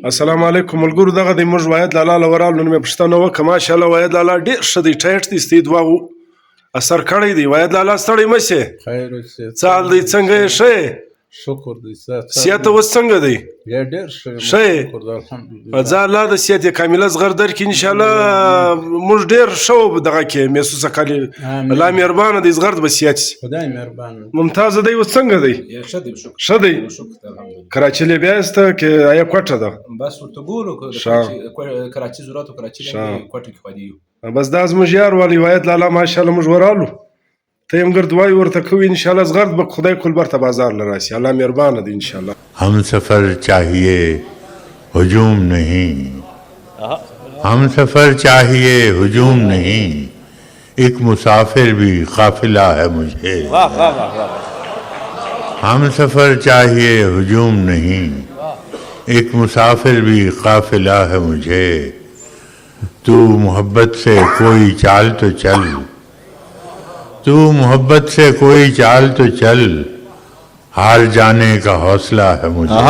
السلام علیکم ملګرو دغه د موږ وایید لالا لورال نن مې پوښتنه وکړه ماشاءالله وایید لالا ډېر ښه دی ټایټ دی ستې دواغو اثر کړی دی وایید لالا ستړی مه سې خیر اوسې څه حال دی څنګه یې ښه یې شکر دی صحت اوس څنګه دی یا ډېر ښه یې شکر دی الحمدلله ځه الله د صحت یې کامله زغر درکړي انشاءالله موږ ډېر ښه دغه کې محسوسه کړي الله مهربانه دی زغر به صحت شي خدای مهربان ممتازه دی اوس څنګه دی ښه دی شکر ښه دی شکر الحمدلله کراچۍ له بیا یسته که آیا کوټه ده بس ورته ګورو کراچي ضرورت کراچي له کوټه کې پدې بس دا زموږ یار والی وایید لالا ماشاءالله موږ ورالو ته هم ګرد وای ورته کوي انشاءالله زغرد به خدای کل برته بازار لراسي الله مهربانه دی انشاءالله हम सफ़र चाहिए हुजूम नहीं हम सफ़र चाहिए हुजूम नहीं एक मुसाफिर भी काफिला है मुझे हम सफ़र चाहिए हुजूम नहीं एक मुसाफिर भी काफिला है मुझे तू मोहब्बत से कोई चाल तो चल तू मोहब्बत से कोई चाल तो चल हार जाने का हौसला है मुझे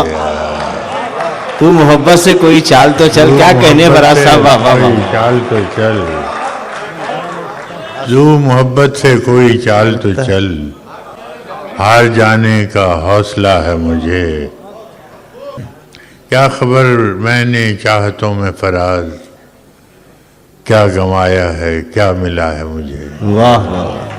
तू मोहब्बत से कोई चाल तो चल क्या कहने बरा साहब कोई चाल तो चल तू मोहब्बत से कोई चाल तो चल हार जाने का हौसला है मुझे क्या खबर मैंने चाहतों में फराज क्या गंवाया है क्या मिला है मुझे वाह वाह